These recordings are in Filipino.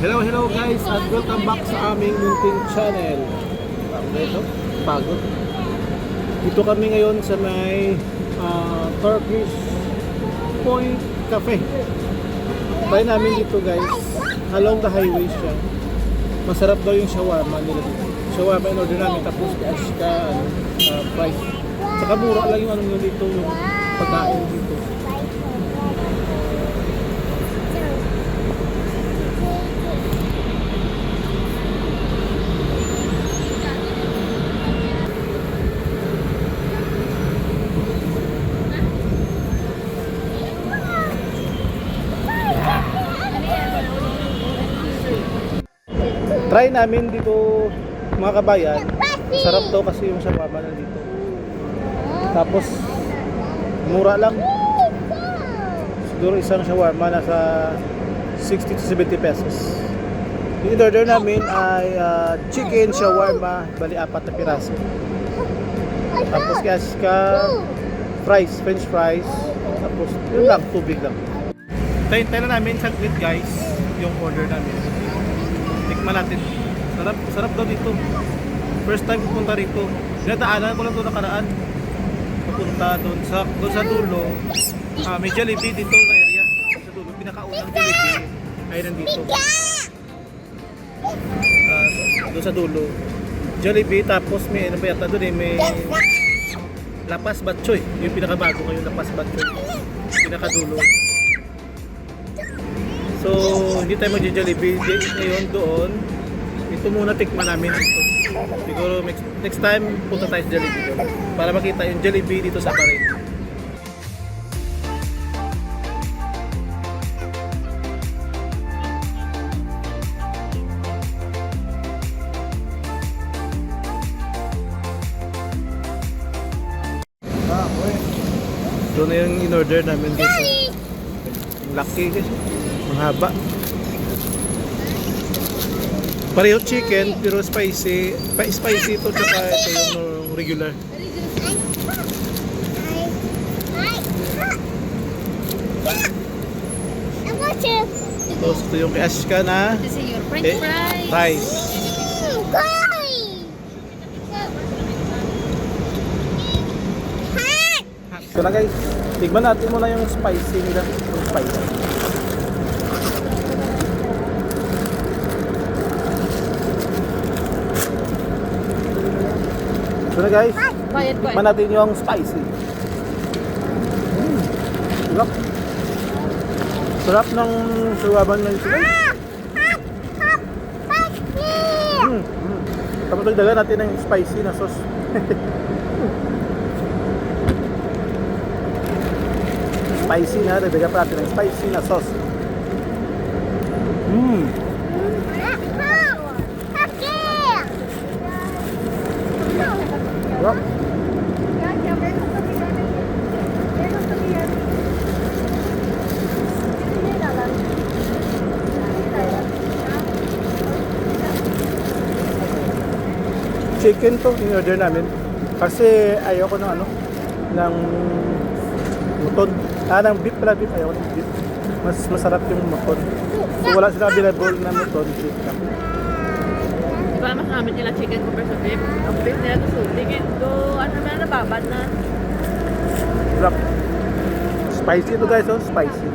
Hello guys at welcome back sa aming munting channel. Ito, pagod. Dito kami ngayon sa may Turkish Point Cafe. Try namin dito guys, along the highway siya. Masarap daw yung shawarma nila dito. Shawarma in order namin tapos ashka price. Saka mura lang yung anong dito, yung pagkain dito. Try namin dito mga kabayan. Sarap daw kasi yung shawarma na dito. Tapos mura lang. Siguro isang shawarma nasa 60 to 70 pesos. Yung in-order namin ay chicken shawarma, bali 4 na piraso. Tapos ka fries, french fries. Tapos yun lang, tubig lang. Tayo na namin saglit guys yung order namin. Tikman natin. Sarap daw dito. First time pupunta rito. Dinadaanan ko lang doon nakaraan. Pupunta doon sa dulo. May Jollibee dito sa area. Sa dulo, pinakaunang Jollibee ay nandito. Doon sa dulo. Jollibee, tapos may ano ba yata doon eh, may Lapas Batchoy. Yung pinakabago ngayon, Lapas Batchoy. Pinakadulo. So, hindi tayo mag-Jollibee ngayon doon. Ito muna tikman namin dito. Siguro next time punta tayo sa Jollibee doon para makita yung Jollibee dito sa Parin. Ito na yung in-order namin dito. Laki kasi. Mahaba. Pareho chicken pero spicy. Spicy ito tsaka ito yung regular. Tapos ito yung kay Ashka na French fries. So na guys, tignan natin muna yung spicy nila. Yung spicy. So na guys, tikman natin yung spicy. Sarap. Sarap ng shawarma na ito guys. Tapos dagdagan natin ng spicy na sauce. Spicy na, dagdagan pa natin ng spicy na sauce. Sarap. Chicken to, in-order namin. Kasi ayoko ng ano, ng muton. Ng beef pala, beef. Ayoko ng beef. Mas masarap yung muton. So wala sila available na muton, beef lang. Diba mas namin nila chicken compared sa beef? Ang beef nila to suligin to, ano na nababad na. Sarap. Spicy ito guys, oh, spicy.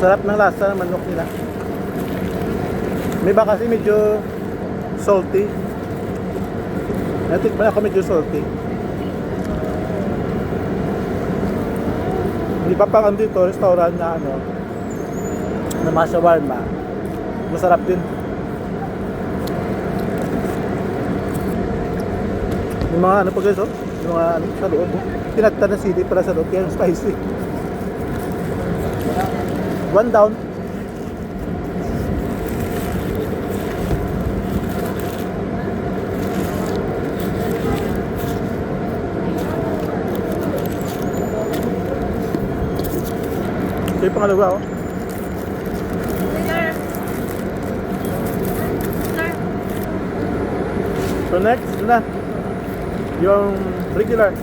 Sarap ng lasa ng manok nila. May ba kasi medyo salty. Natikman ako medyo salty. Hindi pa pang dito, restaurant na ano, na mga shawarma. Masarap din. Yung mga ano pa guys, oh, yung mga ano sa loob. Pinagta na sili pala sa loob, kaya yung spicy. One down. Ito yung pangalawa, oh. So next na, yung regular.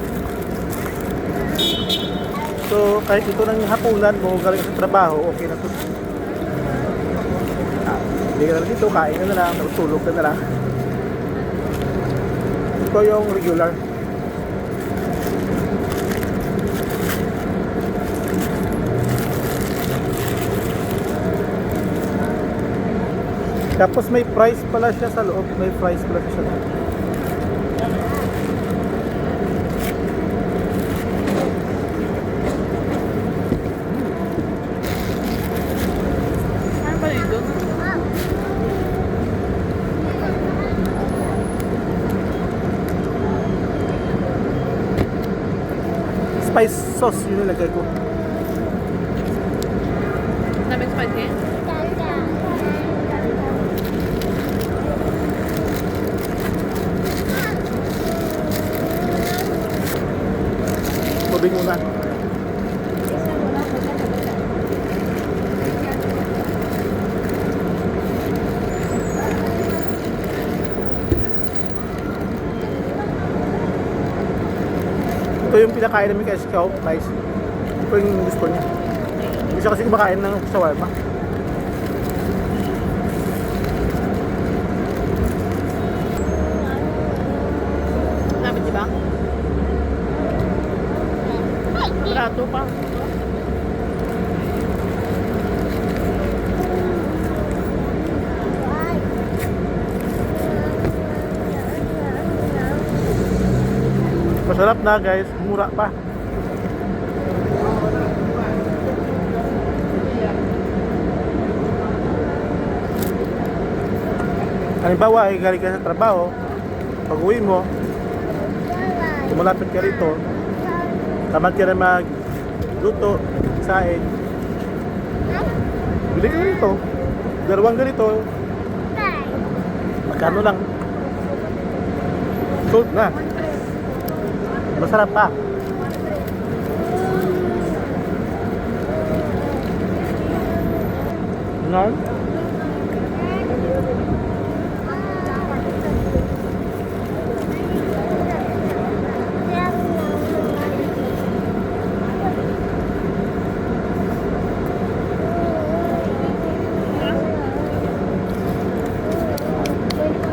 So kahit ito ng hapunan mo, galing sa trabaho, okay na to. Hindi ka na dito, kain ka na lang, tulog ka na lang. Ito yung regular. Tapos may price pala siya sa loob, may price pala siya sa loob. Ano pa dito? Spice sauce yun nilagay ko. Daming spicy? Tubig muna. Ito yung pinakain namin kay Scout, guys. Ito yung gusto niya. Hindi siya kasi kumakain ng shawarma. Namin, di ba? Barato pa. Masarap na guys, mura pa. Halimbawa, ay galing ka sa trabaho, pag uwi mo, kumalapit ka rito, tamad ka na magluto, saing. Bili ka rito, dalawang ganito, magkano lang. Sold na. Masarap pa. Nan?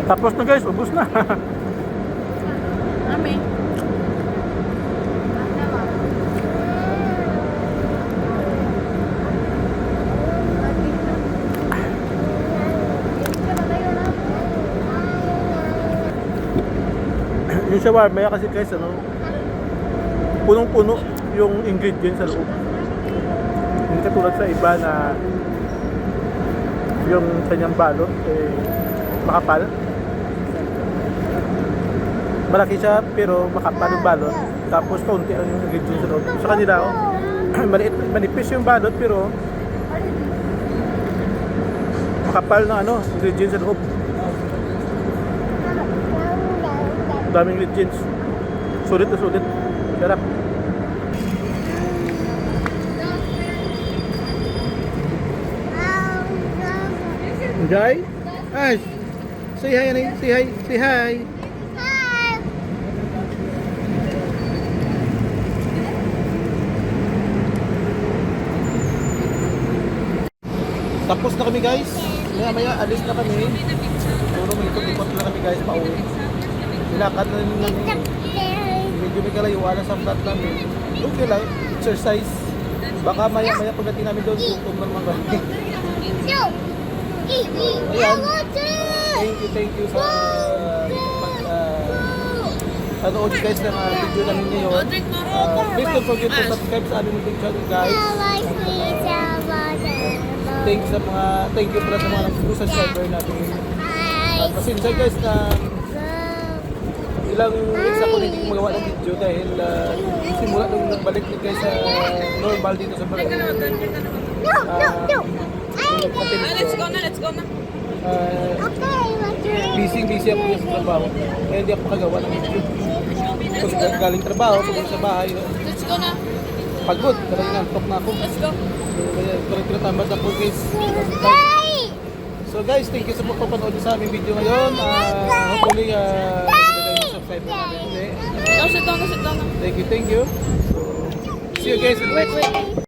Tapos na guys, ubos na. Ami. Yung shawarma kasi guys, ano, punong-puno yung ingredients sa loob. Hindi katulad sa iba na yung kanyang balot makapal. Malaki siya pero makapal yung balot. Tapos kaunti ang yung ingredients sa loob. Sa kanila, maliit, manipis yung balot pero makapal na ano, ingredients sa loob. Daming ingredients. Sulit na sulit. Sarap. Jai? Ash! Say hi, Anay. Say hi. Say hi. Tapos na kami guys. Maya alis na kami. Puro may ikot-ikot na kami guys pauwi. Nilakad na rin namin. Medyo may kalayuan sa flat namin. Okay lang, exercise. Baka maya pagdating namin doon, gutom na naman kami. Ayan. Thank you sa panood guys ng video namin ngayon. Please don't forget to subscribe sa aming YouTube channel guys. Thank you pala sa mga nag-subscriber natin. Pasensya guys na ilang weeks ako hindi magawa ng video dahil simula nung nagbalik na guys sa normal dito sa Barangay. Let's go na. Busy ako sa trabaho. Kaya hindi ako makagawa ng video. Pag galing trabaho, pag sa bahay, Let's go na. pagod, talagang nantok na ako. Let's go. So, kaya tinatambad ako guys. So guys, thank you sa pagpapanood sa aming video ngayon. Hopefully, subscribe na natin ulit. No, sit down. Thank you. So, see you guys in the next Wait.